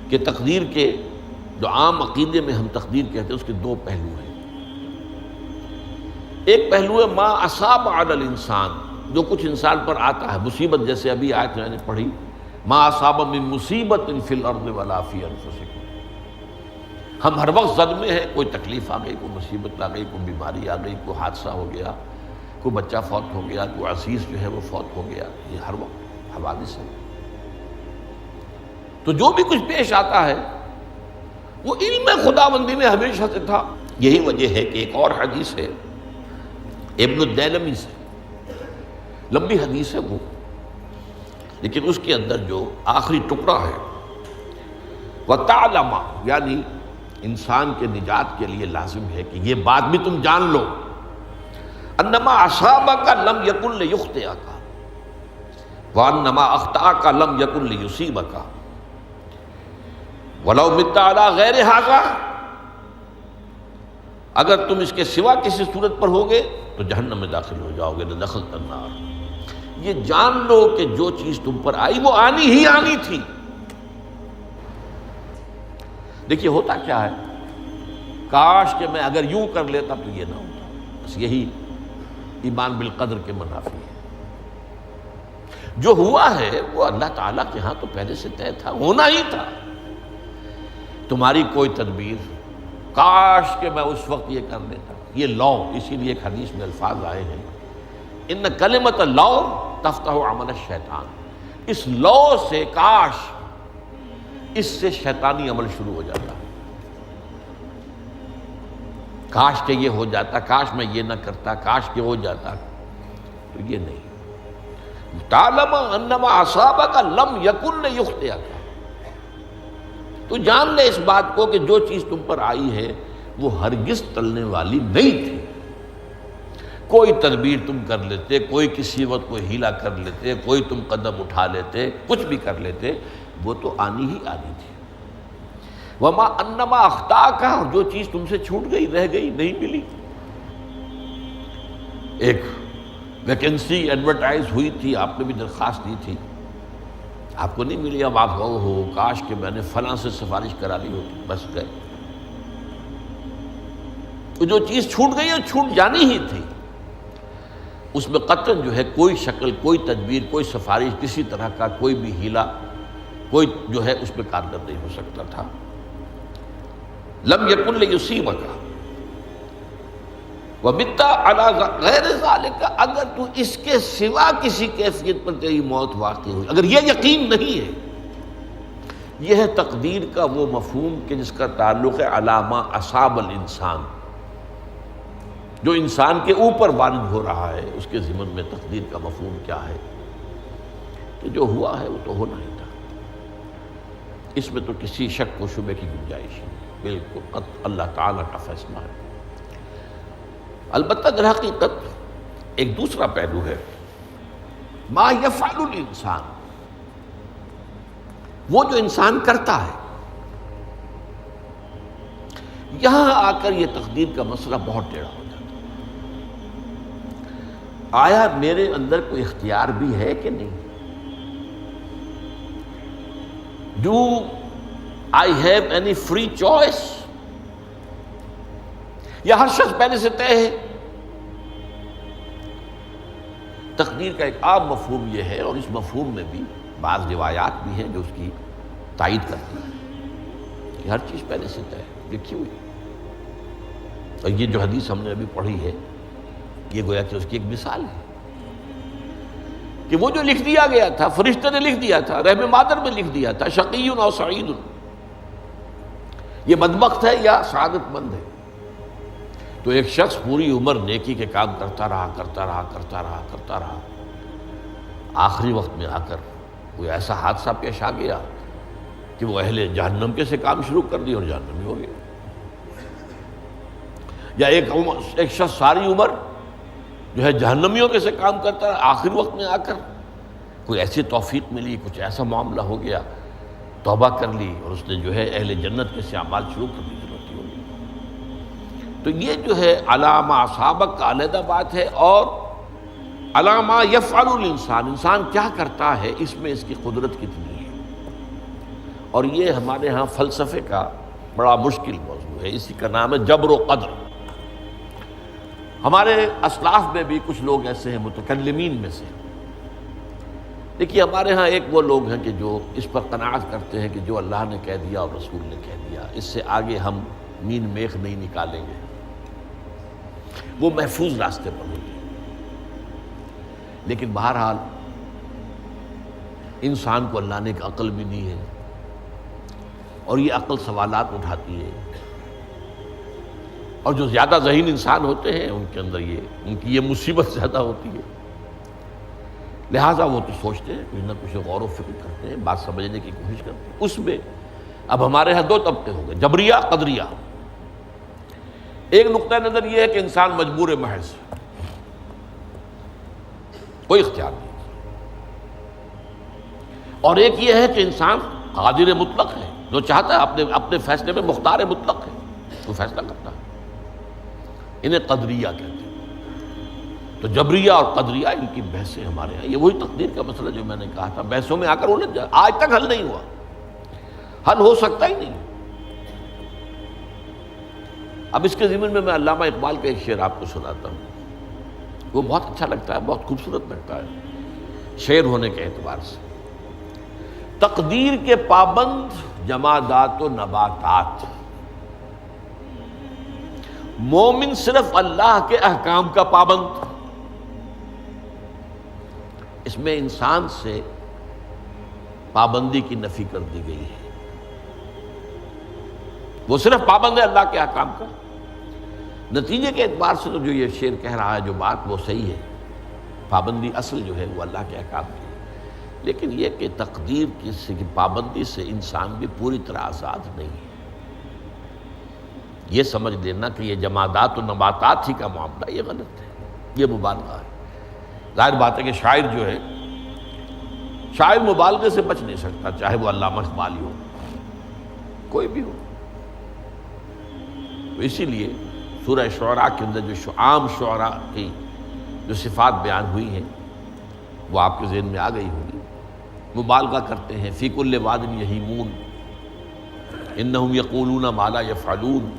کہ تقدیر کے جو عام عقیدے میں ہم تقدیر کہتے ہیں اس کے دو پہلو ہیں۔ ایک پہلو ہے ما اصاب علی الانسان، جو کچھ انسان پر آتا ہے مصیبت، جیسے ابھی آیت میں نے پڑھی ما اصاب من مصیبت فی الارض ولا فی انفسکم۔ ہم ہر وقت زد میں ہیں، کوئی تکلیف آ گئی، کوئی مصیبت آ گئی، کوئی بیماری آ گئی، کوئی حادثہ ہو گیا، کوئی بچہ فوت ہو گیا، کوئی عزیز جو ہے وہ فوت ہو گیا، یہ ہر وقت حوادث ہے۔ تو جو بھی کچھ پیش آتا ہے وہ علم خداوندی میں ہمیشہ سے تھا۔ یہی وجہ ہے کہ ایک اور حدیث ہے ابن الدیلمی سے، لمبی حدیث ہے وہ، لیکن اس کے اندر جو آخری ٹکڑا ہے وَتَعْلَمَ، یعنی انسان کے نجات کے لیے لازم ہے کہ یہ بات بھی تم جان لو انما اصابک لم یکن لیخطئک وانما اخطأک لم یکن لیصیبک ولو مت علی غیر ھذا، اگر تم اس کے سوا کسی صورت پر ہوگے تو جہنم میں داخل ہو جاؤ گے، لدخلت النار۔ یہ جان لو کہ جو چیز تم پر آئی وہ آنی ہی آنی تھی۔ دیکھیے ہوتا کیا ہے، کاش کہ میں اگر یوں کر لیتا تو یہ نہ ہوتا، بس یہی ایمان بالقدر کے منافی ہے۔ جو ہوا ہے وہ اللہ تعالیٰ کے ہاں تو پہلے سے طے تھا، ہونا ہی تھا۔ تمہاری کوئی تدبیر، کاش کہ میں اس وقت یہ کر لیتا، یہ لو، اسی لیے ایک حدیث میں الفاظ آئے ہیں ان کلمۃ لو تفتح عمل الشیطان، اس لو سے، کاش، اس سے شیطانی عمل شروع ہو جاتا ہے۔ کاش کہ یہ ہو جاتا، کاش میں یہ نہ کرتا، کاش کہ ہو جاتا، تو یہ نہیں۔ تعلم انما اصابک لم یکن لیخطئک، تو جان لے اس بات کو کہ جو چیز تم پر آئی ہے وہ ہرگز ٹلنے والی نہیں تھی۔ کوئی تدبیر تم کر لیتے، کوئی کسی وقت کوئی ہیلا کر لیتے، کوئی تم قدم اٹھا لیتے، کچھ بھی کر لیتے، وہ تو آنی ہی آنی تھی۔ وما انما اخطاک، جو چیز تم سے چھوٹ گئی، رہ گئی، نہیں ملی۔ ایک ویکنسی ایڈورٹائز ہوئی تھی، آپ نے بھی درخواست دی تھی، آپ کو نہیں ملی، اب آپ ہو کاش کہ میں نے فلاں سے سفارش کرا لی ہوتی، بس گئے۔ تو جو چیز چھوٹ گئی وہ چھوٹ جانی ہی تھی، اس میں قطعاً جو ہے کوئی شکل، کوئی تدبیر، کوئی سفارش، کسی طرح کا کوئی بھی ہیلا، کوئی جو ہے اس پہ کارگر نہیں ہو سکتا تھا۔ لم یکن لیصیبک ومت علی غیر ذالک، اگر تو اس کے سوا کسی کیفیت پر تیری موت واقع ہوئی، اگر یہ یقین نہیں ہے، یہ ہے تقدیر کا وہ مفہوم کہ جس کا تعلق ہے علی ما اصاب الانسان، جو انسان کے اوپر وارد ہو رہا ہے، اس کے ضمن میں تقدیر کا مفہوم کیا ہے کہ جو ہوا ہے وہ تو ہونا ہی تھا، اس میں تو کسی شک و شبے کی گنجائش نہیں، بالکل قطع اللہ تعالیٰ کا فیصلہ ہے۔ البتہ در حقیقت ایک دوسرا پہلو ہے، ما یفعل الانسان، وہ جو انسان کرتا ہے۔ یہاں آ کر یہ تقدیر کا مسئلہ بہت ٹیڑھا ہو جاتا ہے۔ آیا میرے اندر کوئی اختیار بھی ہے کہ نہیں؟ Do I have any free choice؟ یا ہر شخص پہلے سے طے ہے؟ تقدیر کا ایک عام مفہوم یہ ہے، اور اس مفہوم میں بھی بعض روایات بھی ہیں جو اس کی تائید کرتی ہیں کہ ہر چیز پہلے سے طے ہے، لکھی ہوئی۔ اور یہ جو حدیث ہم نے ابھی پڑھی ہے، یہ گویا کہ اس کی ایک مثال ہے کہ وہ جو لکھ دیا گیا تھا، فرشتے نے لکھ دیا تھا، رحم مادر میں لکھ دیا تھا، شقی او سعید، یہ بدبخت ہے یا سعادت مند ہے۔ تو ایک شخص پوری عمر نیکی کے کام کرتا رہا، آخری وقت میں آ کر کوئی ایسا حادثہ پیش آ گیا کہ وہ اہل جہنم کے سے کام شروع کر دی اور جہنمی ہو گیا۔ یا ایک شخص ساری عمر جو ہے جہنمیوں کے سے کام کرتا رہا، آخری وقت میں آ کر کوئی ایسی توفیق ملی، کچھ ایسا معاملہ ہو گیا، توبہ کر لی اور اس نے جو ہے اہل جنت کے سے اعمال شروع کر دی، ضرورت ہو گئی۔ تو یہ جو ہے علامہ اصابک کا علیحدہ بات ہے، اور علامہ یفعل الانسان، انسان کیا کرتا ہے، اس میں اس کی قدرت کتنی ہے۔ اور یہ ہمارے ہاں فلسفے کا بڑا مشکل موضوع ہے، اسی کا نام ہے جبر و قدر۔ ہمارے اسلاف میں بھی کچھ لوگ ایسے ہیں متکلمین میں سے، دیکھیے ہمارے ہاں ایک وہ لوگ ہیں کہ جو اس پر قناعت کرتے ہیں کہ جو اللہ نے کہہ دیا اور رسول نے کہہ دیا، اس سے آگے ہم مین میخ نہیں نکالیں گے، وہ محفوظ راستے پر ہوگی۔ لیکن بہرحال انسان کو اللہ نے ایک عقل بھی دی ہے، اور یہ عقل سوالات اٹھاتی ہے، اور جو زیادہ ذہین انسان ہوتے ہیں ان کے اندر ان کی یہ مصیبت زیادہ ہوتی ہے، لہٰذا وہ تو سوچتے ہیں، کچھ نہ کچھ غور و فکر کرتے ہیں، بات سمجھنے کی کوشش کرتے ہیں۔ اس میں اب ہمارے ہاں دو طبقے ہو گئے، جبریہ قدریہ۔ ایک نقطہ نظر یہ ہے کہ انسان مجبور محض، کوئی اختیار نہیں، اور ایک یہ ہے کہ انسان قادر مطلق ہے، جو چاہتا ہے اپنے فیصلے میں مختار مطلق ہے، وہ فیصلہ کرتا ہے۔ انہیں قدریہ کہتے ہیں۔ تو جبریہ اور قدریہ ان کی بحثیں ہمارے یہاں، یہ وہی تقدیر کا مسئلہ جو میں نے کہا تھا، بحثوں میں آ کر الجھ جائے، آج تک حل نہیں ہوا، حل ہو سکتا ہی نہیں۔ اب اس کے ضمن میں علامہ اقبال کا ایک شعر آپ کو سناتا ہوں، وہ بہت اچھا لگتا ہے، بہت خوبصورت لگتا ہے شعر ہونے کے اعتبار سے۔ تقدیر کے پابند جمادات و نباتات، مومن صرف اللہ کے احکام کا پابند۔ اس میں انسان سے پابندی کی نفی کر دی گئی ہے، وہ صرف پابند ہے اللہ کے احکام کا۔ نتیجے کے اعتبار سے تو جو یہ شعر کہہ رہا ہے، جو بات وہ صحیح ہے، پابندی اصل جو ہے وہ اللہ کے احکام کی ہے، لیکن یہ کہ تقدیر کی پابندی سے انسان بھی پوری طرح آزاد نہیں ہے۔ یہ سمجھ لینا کہ یہ جمادات و نباتات ہی کا معاملہ، یہ غلط ہے، یہ مبالغہ ہے۔ ظاہر بات ہے کہ شاعر جو ہے، شاعر مبالغے سے بچ نہیں سکتا، چاہے وہ علامہ اقبال ہو، کوئی بھی ہو۔ تو اسی لیے سورہ شعراء کے اندر جو عام شعراء کی جو صفات بیان ہوئی ہیں وہ آپ کے ذہن میں آ گئی ہوگی۔ مبالغہ کرتے ہیں، فی کل واد یہیمون انہم یقولون ما لا یفعلون،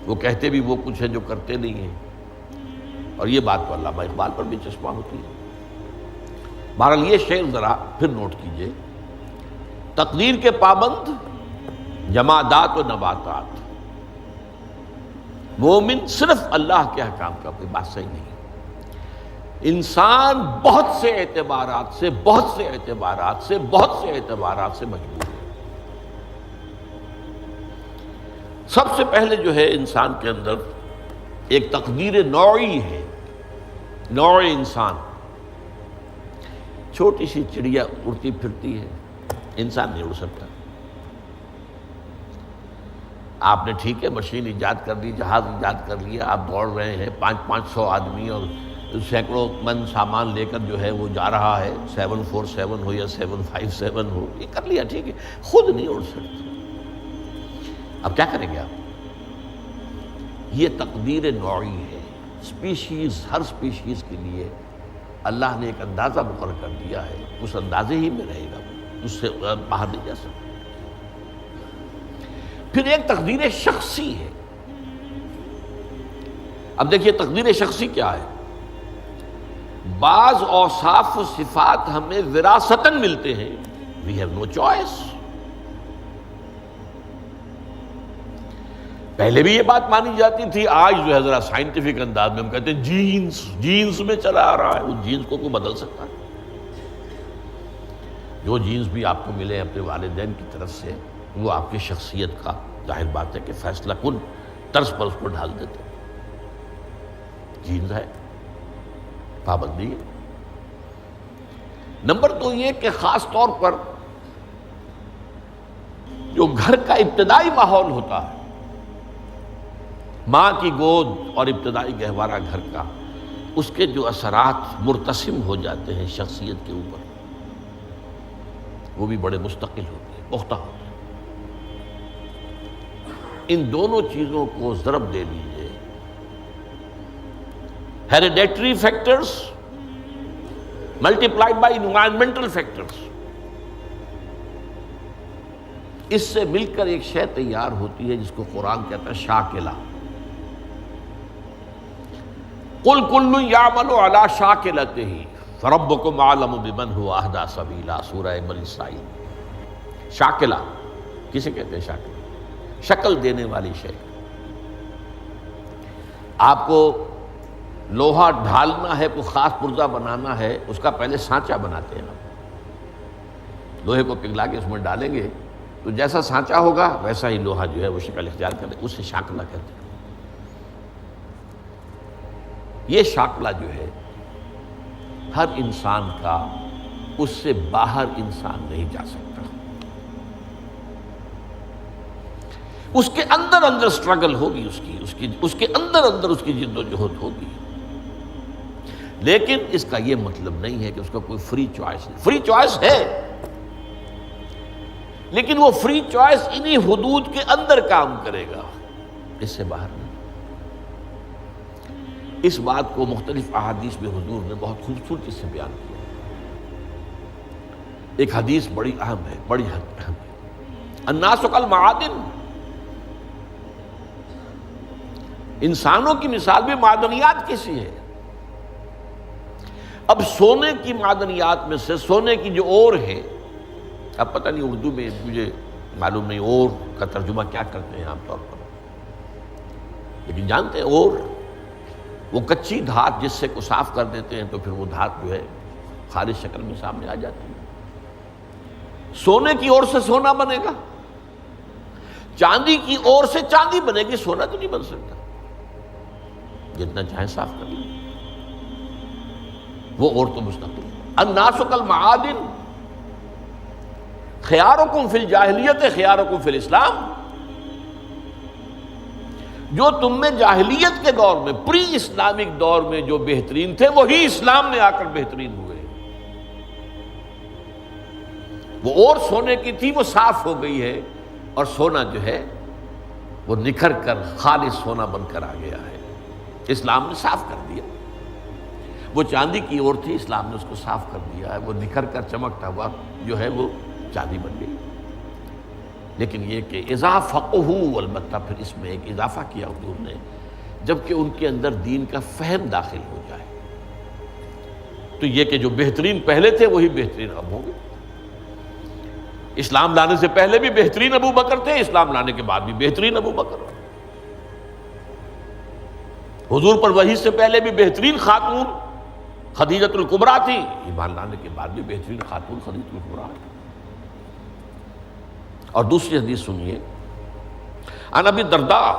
وہ کہتے بھی وہ کچھ ہے جو کرتے نہیں ہیں، اور یہ بات تو علامہ اقبال پر بھی چشمہ ہوتی ہے۔ بہرحال یہ شعر ذرا پھر نوٹ کیجئے، تقدیر کے پابند جمادات و نباتات، مومن صرف اللہ کے احکام کا، کوئی بات صحیح نہیں۔ انسان بہت سے اعتبارات سے مجبور ہے۔ سب سے پہلے جو ہے انسان کے اندر ایک تقدیر نوعی ہے، نوع انسان۔ چھوٹی سی چڑیا اڑتی پھرتی ہے، انسان نہیں اڑ سکتا۔ آپ نے ٹھیک ہے مشین ایجاد کر دی، جہاز ایجاد کر لیا، آپ دوڑ رہے ہیں، 500 آدمی اور سینکڑوں من سامان لے کر جو ہے وہ جا رہا ہے، 747 ہو یا 757 ہو، یہ کر لیا ٹھیک ہے، خود نہیں اڑ سکتا۔ اب کیا کریں گے آپ؟ یہ تقدیر نوعی ہے، سپیشیز، ہر سپیشیز کے لیے اللہ نے ایک اندازہ مقرر کر دیا ہے، اس اندازے ہی میں رہے گا، اس سے باہر نہیں جا سکتا۔ پھر ایک تقدیر شخصی ہے۔ اب دیکھیے تقدیر شخصی کیا ہے؟ بعض اوصاف و صفات ہمیں وراثتاً ملتے ہیں، we have no choice۔ پہلے بھی یہ بات مانی جاتی تھی، آج جو ہے ذرا سائنٹیفک انداز میں ہم کہتے ہیں جینز میں چلا آ رہا ہے، اس جینز کو کوئی بدل سکتا ہے؟ جو جینز بھی آپ کو ملے اپنے والدین کی طرف سے، وہ آپ کی شخصیت کا ظاہر بات ہے کہ فیصلہ کن طرز پر اس کو ڈھال دیتے ہیں۔ جینز ہے، پابندی ہے۔ نمبر دو یہ کہ خاص طور پر جو گھر کا ابتدائی ماحول ہوتا ہے، ماں کی گود اور ابتدائی گہوارہ گھر کا، اس کے جو اثرات مرتسم ہو جاتے ہیں شخصیت کے اوپر، وہ بھی بڑے مستقل ہوتے ہیں، پختہ ہوتے ہیں۔ ان دونوں چیزوں کو ضرب دے لیجئے، hereditary factors multiplied by environmental factors, اس سے مل کر ایک شے تیار ہوتی ہے جس کو قرآن کہتا ہے شاکلہ۔ قل کل یعمل علی شاکلتہ فربکم اعلم بمن هو اہدی سبیلا، سورہ بنی اسرائیل۔ شاکلہ کسے کہتے ہیں؟ شاکلہ شکل دینے والی شے۔ آپ کو لوہا ڈھالنا ہے، کوئی خاص پرزہ بنانا ہے، اس کا پہلے سانچہ بناتے ہیں۔ لوہے کو پگھلا کے اس میں ڈالیں گے تو جیسا سانچہ ہوگا ویسا ہی لوہا جو ہے وہ شکل اختیار کرے، اسے شاکلہ کہتے ہیں۔ یہ شاکلہ جو ہے ہر انسان کا، اس سے باہر انسان نہیں جا سکتا۔ اس کے اندر اندر سٹرگل ہوگی، اس کے اندر اندر اس کی جد و جہد ہوگی، لیکن اس کا یہ مطلب نہیں ہے کہ اس کا کوئی فری چوائس نہیں۔ فری چوائس ہے، لیکن وہ فری چوائس انہی حدود کے اندر کام کرے گا، اس سے باہر نہیں۔ اس بات کو مختلف احادیث میں حضور نے بہت خوبصورتی سے بیان کیا۔ ایک حدیث بڑی اہم ہے، بڑی اہم ہے۔ الناس کالمعادن، انسانوں کی مثال بھی معدنیات کی سی ہے۔ اب سونے کی معدنیات میں سے سونے کی جو اور ہے، اب پتہ نہیں اردو میں مجھے معلوم نہیں اور کا ترجمہ کیا کرتے ہیں عام طور پر، لیکن جانتے ہیں اور وہ کچی دھات جس سے کو صاف کر دیتے ہیں تو پھر وہ دھات جو ہے خالص شکل میں سامنے آ جاتی ہے۔ سونے کی اور سے سونا بنے گا، چاندی کی اور سے چاندی بنے گی، سونا تو نہیں بن سکتا، جتنا چاہے صاف کر لیں، وہ اور تو مستقل۔ الناس کالمعادن خیارکم فی الجاہلیت خیارکم فی الاسلام، جو تم میں جاہلیت کے دور میں، پری اسلامک دور میں جو بہترین تھے وہی اسلام میں آ کر بہترین ہوئے۔ وہ اور سونے کی تھی وہ صاف ہو گئی ہے، اور سونا جو ہے وہ نکھر کر خالص سونا بن کر آ گیا ہے، اسلام نے صاف کر دیا۔ وہ چاندی کی اور تھی، اسلام نے اس کو صاف کر دیا ہے، وہ نکھر کر چمکتا ہوا جو ہے وہ چاندی بن گئی۔ لیکن یہ کہ اذا فقہوا، البتہ پھر اس میں ایک اضافہ کیا حضور نے، جبکہ ان کے اندر دین کا فہم داخل ہو جائے، تو یہ کہ جو بہترین پہلے تھے وہی بہترین اب ہوں گے۔ اسلام لانے سے پہلے بھی بہترین ابو بکر تھے، اسلام لانے کے بعد بھی بہترین ابو بکر۔ حضور پر وحی سے پہلے بھی بہترین خاتون خدیجۃ الکبریٰ تھی، ایمان لانے کے بعد بھی بہترین خاتون خدیجۃ الکبریٰ۔ اور دوسری حدیث سنیے، عن ابی الدرداء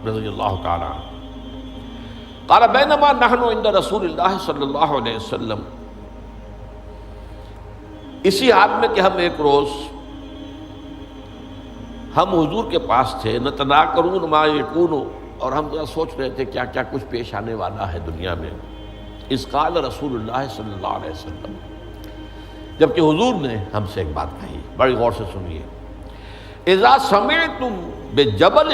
رضی اللہ تعالی عنہ قال بینما نحن عند رسول اللہ صلی اللہ علیہ وسلم، اسی حال میں کہ ہم ایک روز ہم حضور کے پاس تھے، نتناکرون ما یکون، اور ہم ذرا سوچ رہے تھے کیا کیا کچھ پیش آنے والا ہے دنیا میں۔ اذ قال رسول اللہ صلی اللہ علیہ وسلم، جبکہ حضور نے ہم سے ایک بات کہی، بڑی غور سے سنیے۔ اذا سمعتم بجبل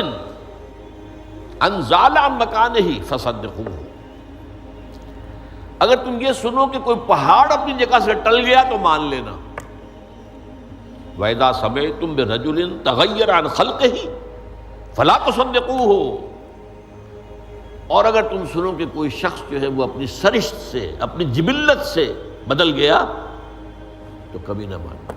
ان زال عن مکانہ فصدقوہ، اگر تم یہ سنو کہ کوئی پہاڑ اپنی جگہ سے ٹل گیا تو مان لینا۔ وَإِذَا سَمِعْتُمْ بِرَجُلٍ تَغَيَّرَ عَنْ خَلْقِهِ فَلَا تُصَدِّقُوهُ، اور اگر تم سنو کہ کوئی شخص جو ہے وہ اپنی سرشت سے، اپنی جبلت سے بدل گیا تو کبھی نہ ماننا۔